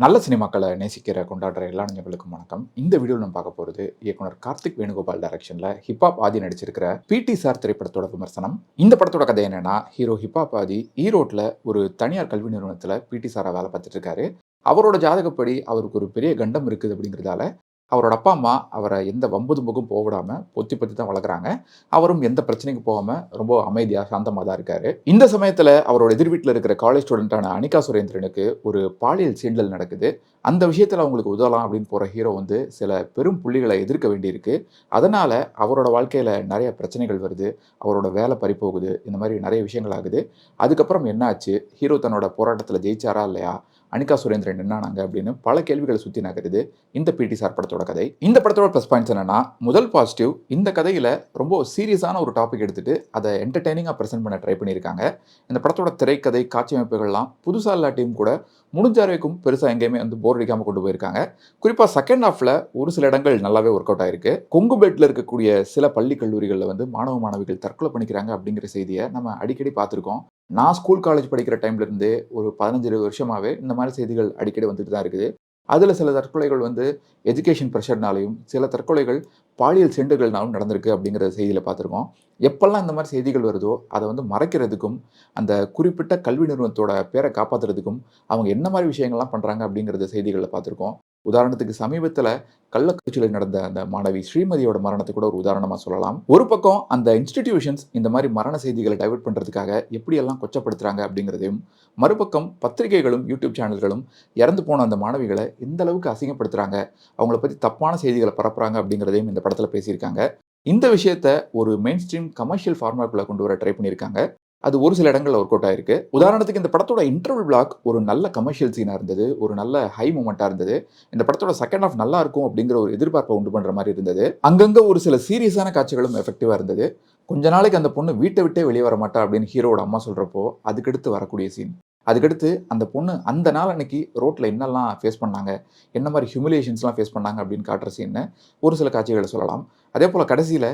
நல்ல சினிமாக்களை நேசிக்கிற கொண்டாடுற எல்லா நெஞ்சங்களுக்கும் வணக்கம். இந்த வீடியோவில் நம்ம பார்க்க போகிறது இயக்குனர் கார்த்திக் வேணுகோபால் டைரக்ஷனில் ஹிப்ஹாப் ஆதி நடிச்சிருக்கிற பிடி சார் திரைப்படத்தோட விமர்சனம். இந்த படத்தோட கதை என்னன்னா, ஹீரோ ஹிப்ஹாப் ஆதி ஈரோட்டில் ஒரு தனியார் கல்வி நிறுவனத்தில் பிடி சாரா வேலை பார்த்துட்டு இருக்காரு. அவரோட ஜாதகப்படி அவருக்கு ஒரு பெரிய கண்டம் இருக்குது அப்படிங்கிறதால அவரோட அப்பா அம்மா அவரை எந்த வம்பு தும்புக்கும் போடாம பொத்தி பொத்தி தான் வளர்க்குறாங்க. அவரும் எந்த பிரச்சனைக்கும் போகாம ரொம்ப அமைதியாக சாந்தமாக தான் இருக்காரு. இந்த சமயத்தில் அவரோட எதிர் வீட்டில் இருக்கிற காலேஜ் ஸ்டூடெண்டான அனிகா சுரேந்திரனுக்கு ஒரு பாலியல் சீண்டல் நடக்குது. அந்த விஷயத்தில் அவங்களுக்கு உதவலாம் அப்படின்னு போகிற ஹீரோ வந்து சில பெரும் புள்ளிகளை எதிர்க்க வேண்டியிருக்கு. அதனால் அவரோட வாழ்க்கையில் நிறைய பிரச்சனைகள் வருது. அவரோட வேலை பறிப்போகுது. இந்த மாதிரி நிறைய விஷயங்கள் ஆகுது. அதுக்கப்புறம் என்ன ஆச்சு, ஹீரோ தன்னோட போராட்டத்தில் ஜெயிச்சாரா இல்லையா, அனிகா சுரேந்திரன் என்னானாங்க அப்படின்னு பல கேள்விகளை சுற்றி நகருது இந்த பிடி சார் படத்தோட கதை. இந்த படத்தோட ப்ளஸ் பாயிண்ட்ஸ் என்னன்னா, முதல் பாசிட்டிவ், இந்த கதையில் ரொம்ப சீரியஸான ஒரு டாபிக் எடுத்துட்டு அதை என்டர்டெய்னிங்காக ப்ரெசென்ட் பண்ண ட்ரை பண்ணியிருக்காங்க. இந்த படத்தோட திரைக்கதை, காட்சி அமைப்புகள்லாம் புதுசாக இல்லாட்டியும் கூட முடிஞ்ச வரைக்கும் பெருசாக எங்கேயுமே வந்து போர் அடிக்காமல் கொண்டு போயிருக்காங்க. குறிப்பாக செகண்ட் ஹாஃபில் ஒரு சில இடங்கள் நல்லாவே ஒர்க் அவுட் ஆயிருக்கு. கொங்கு பெட்டில் இருக்கக்கூடிய சில பள்ளி கல்லூரிகளில் வந்து மாணவ மாணவிகள் தற்கொலை பண்ணிக்கிறாங்க அப்படிங்கிற செய்தியை நம்ம அடிக்கடி பார்த்துருக்கோம். நான் ஸ்கூல் காலேஜ் படிக்கிற டைம்லேருந்தே ஒரு 15 வருஷமாகவே இந்த மாதிரி செய்திகள் அடிக்கடி வந்துட்டு தான் இருக்குது. அதில் சில தற்கொலைகள் வந்து எஜுகேஷன் ப்ரெஷர்னாலையும், சில தற்கொலைகள் பாலியல் செண்டுகள்னாலும் நடந்திருக்கு அப்படிங்கிற செய்தியில் பார்த்துருக்கோம். எப்பெல்லாம் இந்த மாதிரி செய்திகள் வருதோ அதை வந்து மறைக்கிறதுக்கும், அந்த குறிப்பிட்ட கல்வி நிறுவனத்தோட பேரை காப்பாற்றுறதுக்கும் அவங்க என்ன மாதிரி விஷயங்கள்லாம் பண்ணுறாங்க அப்படிங்கிறத செய்திகளில் பார்த்துருக்கோம். உதாரணத்துக்கு சமீபத்தில் கள்ளக்குறிச்சியில் நடந்த அந்த மாணவி ஸ்ரீமதியோட மரணத்தை கூட ஒரு உதாரணமாக சொல்லலாம். ஒரு பக்கம் அந்த இன்ஸ்டிடியூஷன்ஸ் இந்த மாதிரி மரண செய்திகளை டைவர்ட் பண்ணுறதுக்காக எப்படியெல்லாம் கொச்சப்படுத்துகிறாங்க அப்படிங்கிறதையும், மறுபக்கம் பத்திரிகைகளும் யூடியூப் சேனல்களும் இறந்து போன அந்த மாணவிகளை எந்த அளவுக்கு அசிங்கப்படுத்துகிறாங்க, அவங்கள பற்றி தப்பான செய்திகளை பரப்புகிறாங்க அப்படிங்கிறதையும் இந்த படத்தில் பேசியிருக்காங்க. இந்த விஷயத்த ஒரு மெயின் ஸ்ட்ரீம் கமர்ஷியல் ஃபார்மாக்குள்ளே கொண்டு வர ட்ரை பண்ணியிருக்காங்க. அது ஒரு சில இடங்களில் ஒர்க் அவுட் ஆயிருக்கு. உதாரணத்துக்கு இந்த படத்தோட இன்டர்வல் பிளாக் ஒரு நல்ல கமர்ஷியல் சீனாக இருந்தது. ஒரு நல்ல ஹை மூமெண்ட்டாக இருந்தது. இந்த படத்தோட செகண்ட் ஹாஃப் நல்லா இருக்கும் அப்படிங்கிற ஒரு எதிர்பார்ப்பை உண்டு பண்ணுற மாதிரி இருந்தது. அங்கங்கே ஒரு சில சீரியஸான காட்சிகளும் எஃபெக்டிவாக இருந்தது. கொஞ்ச நாளைக்கு அந்த பொண்ணு வீட்டை விட்டே வெளியே வர மாட்டா அப்படின்னு ஹீரோட அம்மா சொல்கிறப்போ அதுக்கடுத்து வரக்கூடிய சீன். அதுக்கடுத்து அந்த பொண்ணு அந்த நாள் அன்னைக்கு ரோட்டில் என்னெல்லாம் ஃபேஸ் பண்ணாங்க, என்ன மாதிரி ஹியூமிலியேஷன்ஸ்லாம் ஃபேஸ் பண்ணாங்க அப்படின்னு காட்டுற சீன்னு ஒரு சில காட்சிகளை சொல்லலாம். அதே போல் கடைசியில்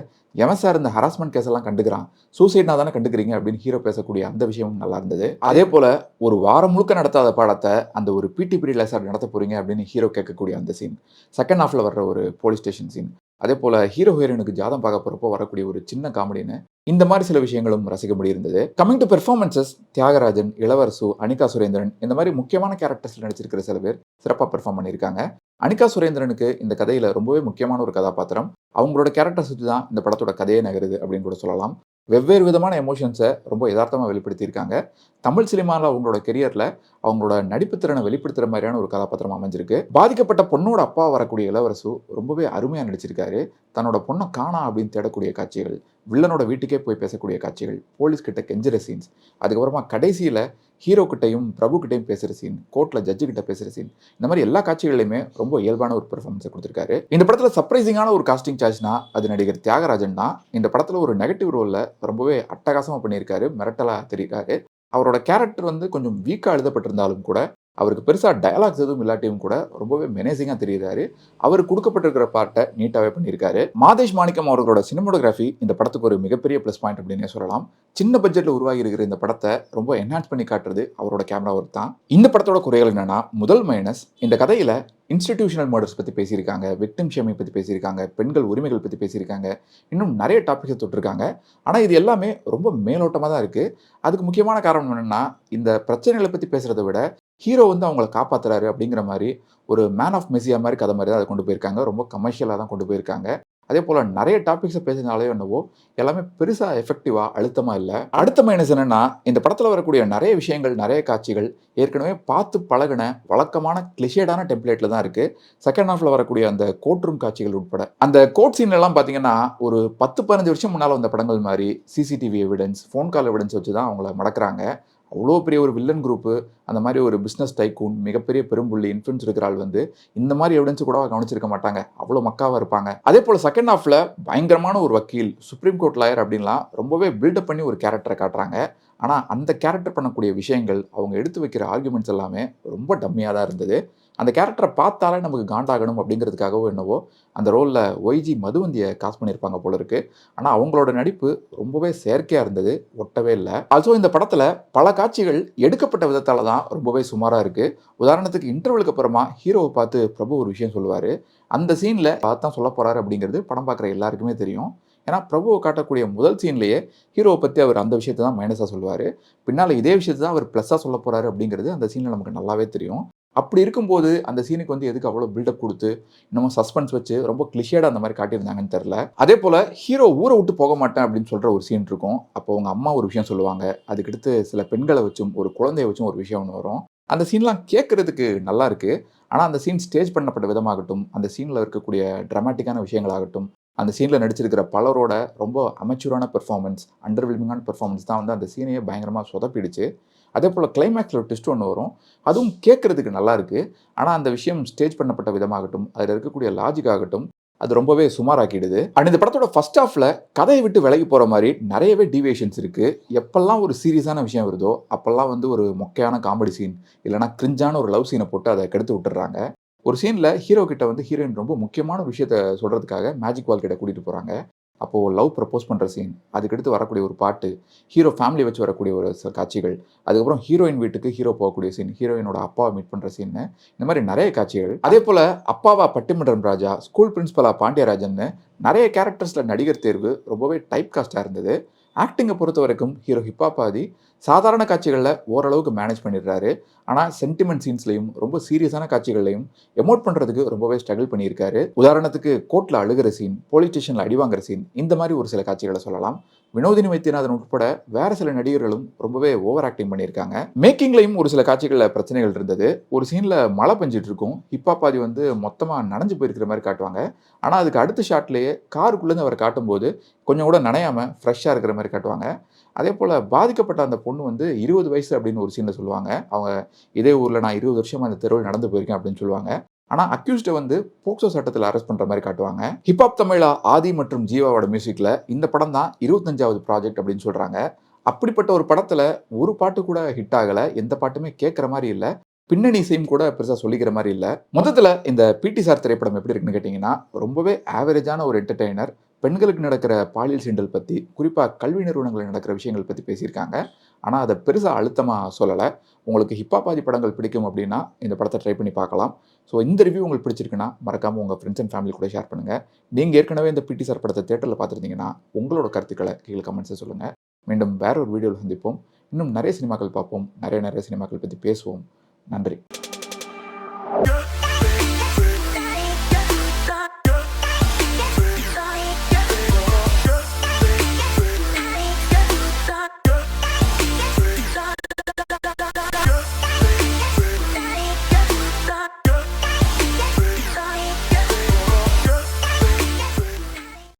எவன் சார் இந்த ஹராஸ்மெண்ட் கேஸ் எல்லாம் கண்டுக்கிறான், சூசைட்னா தானே கண்டுக்கிறீங்க அப்படின்னு ஹீரோ பேசக்கூடிய அந்த விஷயமும் நல்லா இருந்தது. அதே போல் ஒரு வாரம் முழுக்க நடத்தாத பாடத்தை அந்த ஒரு பிடி பீரியடில் சார் நடத்த போகிறீங்க அப்படின்னு ஹீரோ கேட்கக்கூடிய அந்த சீன், செகண்ட் ஹாஃபில் வர்ற ஒரு போலீஸ் ஸ்டேஷன் சீன், அதே போல் ஹீரோ ஹீரோயினுக்கு ஜாதம் பார்க்க போகிறப்போ வரக்கூடிய ஒரு சின்ன காமெடின்னு இந்த மாதிரி சில விஷயங்களும் ரசிக்க முடியிருந்தது. கமிங் டு பெர்ஃபார்மன்சஸ், தியாகராஜன், இளவரசு, அனிகா சுரேந்திரன் இந்த மாதிரி முக்கியமான கேரக்டர்ஸில் நடிச்சிருக்கிற சில பேர் சிறப்பாக பெர்ஃபார்ம் பண்ணியிருக்காங்க. அனிகா சுரேந்திரனுக்கு இந்த கதையில் ரொம்பவே முக்கியமான ஒரு கதாபாத்திரம். அவங்களோட கேரக்டர் சுற்றி தான் இந்த படத்தோட கதையே நகருது அப்படின்னு கூட சொல்லலாம். வெவ்வேறு விதமான எமோஷன்ஸை ரொம்ப யதார்த்தமாக வெளிப்படுத்தியிருக்காங்க. தமிழ் சினிமாவில் அவங்களோட கெரியரில் அவங்களோட நடிப்பு திறனை வெளிப்படுத்துகிற மாதிரியான ஒரு கதாபாத்திரம் அமைஞ்சிருக்கு. பாதிக்கப்பட்ட பொண்ணோட அப்பா வரக்கூடிய இளவரசு ரொம்பவே அருமையாக நடிச்சிருக்காரு. தன்னோட பொண்ணை காணா அப்படின்னு தேடக்கூடிய காட்சிகள், வில்லனோட வீட்டுக்கே போய் பேசக்கூடிய காட்சிகள், போலீஸ் கிட்ட கெஞ்சுற சீன்ஸ், அதுக்கப்புறமா கடைசியில் ஹீரோ கிட்டையும் பிரபு கிட்டையும் பேசுகிற சீன், கோர்ட்டில் ஜட்ஜு கிட்ட பேசுகிற சீன், இந்த மாதிரி எல்லா காட்சிகளையுமே ரொம்ப இயல்பான ஒரு பெர்ஃபார்மன்ஸை கொடுத்துருக்காரு. இந்த படத்தில் சர்ப்ரைசிங்கான ஒரு காஸ்டிங் சாய்ஸ்னா அது நடிகர் தியாகராஜன் தான். இந்த படத்தில் ஒரு நெகட்டிவ் ரோலில் ரொம்பவே அட்டகாசமாக பண்ணியிருக்காரு, மிரட்டலாக தெரிகிறாரு. அவரோட கேரக்டர் வந்து கொஞ்சம் வீக்காக எழுதப்பட்டிருந்தாலும் கூட அவருக்கு பெருசாக டயலாக்ஸ் எதுவும் இல்லாட்டியும் கூட ரொம்பவே மெனேசிங்காக தெரியுறாரு. அவர் கொடுக்கப்பட்டிருக்கிற பார்ட்டை நீட்டாகவே பண்ணியிருக்காரு. மாதேஷ் மாணிக்கம் அவர்களோட சினிமோட்டோகிராஃபி இந்த படத்துக்கு ஒரு மிகப்பெரிய ப்ளஸ் பாயிண்ட் அப்படின்னே சொல்லலாம். சின்ன பட்ஜெட்டில் உருவாகி இருக்கிற இந்த படத்தை ரொம்ப என்ஹான்ஸ் பண்ணி காட்டுறது அவரோட கேமரா ஒர்க் தான். இந்த படத்தோட குறைகள் என்னன்னா, முதல் மைனஸ், இந்த கதையில் இன்ஸ்டிடியூஷனல் மர்டர்ஸ் பற்றி பேசியிருக்காங்க, விக்டிம் ஷேமிங் பற்றி பேசியிருக்காங்க, பெண்கள் உரிமைகள் பற்றி பேசியிருக்காங்க, இன்னும் நிறைய டாபிக்ஸை தொட்டிருக்காங்க. ஆனால் இது எல்லாமே ரொம்ப மேலோட்டமாக தான் இருக்குது. அதுக்கு முக்கியமான காரணம் என்னென்னா, இந்த பிரச்சனைகளை பற்றி பேசுகிறத விட ஹீரோ வந்து அவங்கள காப்பாற்றுறாரு அப்படிங்கிற மாதிரி ஒரு மேன் ஆஃப் மெசியா மாதிரி கதை மாதிரி தான் அதை கொண்டு போயிருக்காங்க. ரொம்ப கமர்ஷியலாக தான் கொண்டு போயிருக்காங்க. அதே போல் நிறைய டாபிக்ஸை பேசினாலே என்னவோ எல்லாமே பெருசாக எஃபெக்டிவாக அழுத்தமாக இல்லை. அடுத்த மைனஸ் என்னென்னா, இந்த படத்தில் வரக்கூடிய நிறைய விஷயங்கள், நிறைய காட்சிகள் ஏற்கனவே பார்த்து பழகின வழக்கமான கிளிஷேடான டெம்ப்ளேட்டில் தான் இருக்குது. செகண்ட் ஹாஃபில் வரக்கூடிய அந்த கோர்ட் ரூம் காட்சிகள் உட்பட அந்த கோர்ட் சீன்லாம் பார்த்தீங்கன்னா ஒரு 10-15 வருஷம் முன்னால் வந்த படங்கள் மாதிரி CCTV evidence, phone call evidence வச்சு தான் அவங்கள மடக்கிறாங்க. அவ்வளோ பெரிய ஒரு வில்லன் குரூப்பு, அந்த மாதிரி ஒரு பிஸ்னஸ் டைக்கூன், மிகப்பெரிய பெரும்புள்ளி இன்ஃப்ளூன்ஸ் இருக்கிற ஆள் வந்து இந்த மாதிரி எவிடன்ஸ் கூட கவனிச்சிருக்க மாட்டாங்க. அவ்வளோ மக்காவாக இருப்பாங்க. அதே போல் செகண்ட் ஹாஃபில் பயங்கரமான ஒரு வக்கீல், சுப்ரீம் கோர்ட் லாயர் அப்படின்லாம் ரொம்பவே பில்டப் பண்ணி ஒரு கேரக்டரை காட்டுறாங்க. ஆனால் அந்த கேரக்டர் பண்ணக்கூடிய விஷயங்கள், அவங்க எடுத்து வைக்கிற ஆர்குமெண்ட்ஸ் எல்லாமே ரொம்ப டம்மியாக தான் இருந்தது. அந்த கேரக்டரை பார்த்தாலே நமக்கு காண்டாகணும் அப்படிங்கிறதுக்காகவோ என்னவோ, அந்த ரோலில் ஒய்ஜி மதுவந்திய காஸ்ட் பண்ணியிருப்பாங்க போல இருக்கு. ஆனால் அவங்களோட நடிப்பு ரொம்பவே செயற்கையாக இருந்தது, ஒட்டவே இல்லை. ஆல்சோ இந்த படத்தில் பல காட்சிகள் எடுக்கப்பட்ட விதத்தால் தான் ரொம்பவே சுமாராக இருக்குது. உதாரணத்துக்கு இன்டர்வலுக்கு அப்புறமா ஹீரோவை பார்த்து பிரபு ஒரு விஷயம் சொல்லுவார். அந்த சீனில் பார்த்தான் சொல்ல போகிறாரு அப்படிங்கிறது படம் பார்க்குற எல்லாருக்குமே தெரியும். ஏன்னா பிரபுவை காட்டக்கூடிய முதல் சீன்லேயே ஹீரோவை பற்றி அவர் அந்த விஷயத்தை தான் மைனஸாக சொல்லுவார். பின்னால் இதே விஷயத்தை தான் அவர் ப்ளஸ்ஸாக சொல்ல போகிறாரு அப்படிங்கிறது அந்த சீனில் நமக்கு நல்லாவே தெரியும். அப்படி இருக்கும்போது அந்த சீனுக்கு வந்து எதுக்கு அவ்வளோ பில்டப் கொடுத்து இன்னமும் சஸ்பென்ஸ் வச்சு ரொம்ப கிளிஷேடாக அந்த மாதிரி காட்டியிருந்தாங்கன்னு தெரில. அதே போல் ஹீரோ ஊரை விட்டு போக மாட்டேன் அப்படின்னு சொல்கிற ஒரு சீன் இருக்கும். அப்போ அவங்க அம்மா ஒரு விஷயம் சொல்லுவாங்க. அதுக்கடுத்து சில பெண்களை வச்சும் ஒரு குழந்தைய வச்சும் ஒரு விஷயம் ஒன்று வரும். அந்த சீன்லாம் கேட்குறதுக்கு நல்லா இருக்குது. ஆனால் அந்த சீன் ஸ்டேஜ் பண்ணப்பட்ட விதமாகட்டும், அந்த சீனில் இருக்கக்கூடிய ட்ராமாட்டிக்கான விஷயங்களாகட்டும், அந்த சீனில் நடிச்சிருக்கிற பலரோட ரொம்ப அமெச்சூரான பெர்ஃபார்மன்ஸ், அண்டர்வெல்மிங்கான பெர்ஃபார்மன்ஸ் தான் வந்து அந்த சீனையே பயங்கரமாக சொதப்பிடுச்சு. அதே போல் கிளைமேக்ஸில் ஒரு ட்விஸ்ட் ஒன்று வரும். அதுவும் கேட்குறதுக்கு நல்லா இருக்குது. ஆனால் அந்த விஷயம் ஸ்டேஜ் பண்ணப்பட்ட விதமாகட்டும், அதில் இருக்கக்கூடிய லாஜிக் ஆகட்டும், அது ரொம்பவே சுமாராக்கிடுது. அண்ட் இந்த படத்தோட ஃபர்ஸ்ட் ஹாஃபில் கதையை விட்டு விலகி போகிற மாதிரி நிறையவே டீவியேஷன்ஸ் இருக்குது. எப்பெல்லாம் ஒரு சீரியஸான விஷயம் வருதோ அப்போல்லாம் வந்து ஒரு மொக்கையான காமெடி சீன் இல்லைனா கிரிஞ்சான ஒரு லவ் சீனை போட்டு அதை கெடுத்து விட்டுறாங்க. ஒரு சீனில் ஹீரோ கிட்ட வந்து ஹீரோயின் ரொம்ப முக்கியமான ஒரு விஷயத்த சொல்கிறதுக்காக மேஜிக் வால் கிட்ட கூட்டிகிட்டு போகிறாங்க. அப்போது லவ் ப்ரப்போஸ் பண்ணுற சீன், அதுக்கடுத்து வரக்கூடிய ஒரு பாட்டு, ஹீரோ ஃபேமிலி வச்சு வரக்கூடிய ஒரு சில காட்சிகள், அதுக்கப்புறம் ஹீரோயின் வீட்டுக்கு ஹீரோ போகக்கூடிய சீன், ஹீரோயினோட அப்பாவை மீட் பண்ணுற சீன், இந்த மாதிரி நிறைய காட்சிகள். அதே போல் அப்பாவா பட்டிமன்றம் ராஜா, ஸ்கூல் பிரின்சிபலா பாண்டியராஜன்னு நிறைய கேரக்டர்ஸில் நடிகர் தேர்வு ரொம்பவே டைப் காஸ்ட்டாக இருந்தது. ஆக்டிங்கை பொறுத்த வரைக்கும் ஹீரோ ஹிப்பாப் ஆதி சாதாரண காட்சிகளில் ஓரளவுக்கு மேனேஜ் பண்ணிடுறாரு. ஆனால் சென்டிமெண்ட் சீன்ஸ்லையும் ரொம்ப சீரியஸான காட்சிகள்லையும் எமோட் பண்ணுறதுக்கு ரொம்பவே ஸ்ட்ரகிள் பண்ணியிருக்காரு. உதாரணத்துக்கு கோர்ட்டில் அழுகிற சீன், போலீஸ் ஸ்டேஷனில் அடிவாங்கிற சீன், இந்த மாதிரி ஒரு சில காட்சிகளை சொல்லலாம். வினோதினி வைத்தியநாதன் உட்பட வேறு சில நடிகர்களும் ரொம்பவே ஓவர் ஆக்டிங் பண்ணியிருக்காங்க. மேக்கிங்லையும் ஒரு சில காட்சிகளில் பிரச்சனைகள் இருந்தது. ஒரு சீனில் மழை பெஞ்சிட்டு இருக்கும். ஹிப்பாப் ஆதி வந்து மொத்தமாக நனைஞ்சு போயிருக்கிற மாதிரி காட்டுவாங்க. ஆனால் அதுக்கு அடுத்த ஷாட்லேயே காருக்குள்ளேருந்து அவர் காட்டும்போது கொஞ்சம் கூட நனையாமல் ஃப்ரெஷ்ஷாக இருக்கிற மாதிரி காட்டுவாங்க. அதே போல் பாதிக்கப்பட்ட அந்த பொண்ணு வந்து 20 வயசு அப்படின்னு ஒரு சீனில் சொல்லுவாங்க. அவங்க இதே ஊரில் நான் 20 வருஷமாக அந்த தெருவில் நடந்து போயிருக்கேன் அப்படின்னு சொல்லுவாங்க. ஆனால் அக்யூஸ்டை வந்து போக்சோ சட்டத்தில் அரெஸ்ட் பண்ணுற மாதிரி காட்டுவாங்க. ஹிப்ஹாப் தமிழா ஆதி மற்றும் ஜீவாவோட மியூசிக்கில் இந்த படம் தான் 25வது ப்ராஜெக்ட் அப்படின்னு சொல்கிறாங்க. அப்படிப்பட்ட ஒரு படத்தில் ஒரு பாட்டு கூட ஹிட் ஆகலை. எந்த பாட்டுமே கேட்குற மாதிரி இல்லை. பின்னணி இசையும் கூட பெருசாக சொல்லிக்கிற மாதிரி இல்லை. மொத்தத்தில் இந்த பிடி சார் திரைப்படம் எப்படி இருக்குன்னு கேட்டிங்கன்னா, ரொம்பவே ஆவரேஜான ஒரு என்டர்டெய்னர். பெண்களுக்கு நடக்கிற பாலியல் சீண்டல் பற்றி, குறிப்பாக கல்வி நிறுவனங்களில் நடக்கிற விஷயங்கள் பற்றி பேசியிருக்காங்க. ஆனால் அதை பெருசாக அழுத்தமாக சொல்லலை. உங்களுக்கு ஹிப்ஹாப் ஆதி படங்கள் பிடிக்கும் அப்படின்னா இந்த படத்தை ட்ரை பண்ணி பார்க்கலாம். ஸோ இந்த ரிவ்யூ உங்களுக்கு பிடிச்சிருக்குன்னா மறக்காமல் உங்கள் ஃப்ரெண்ட்ஸ் அண்ட் ஃபேமிலி கூட ஷேர் பண்ணுங்கள். நீங்கள் ஏற்கனவே இந்த பிடி சார் படத்தை தேட்டரில் பார்த்துருந்தீங்கன்னா உங்களோட கருத்துக்களை கீழே கமெண்ட்ஸை சொல்லுங்கள். மீண்டும் வேற ஒரு வீடியோவில் சந்திப்போம். இன்னும் நிறைய சினிமாக்கள் பார்ப்போம். நிறைய சினிமாக்கள் பற்றி பேசுவோம். நன்றி.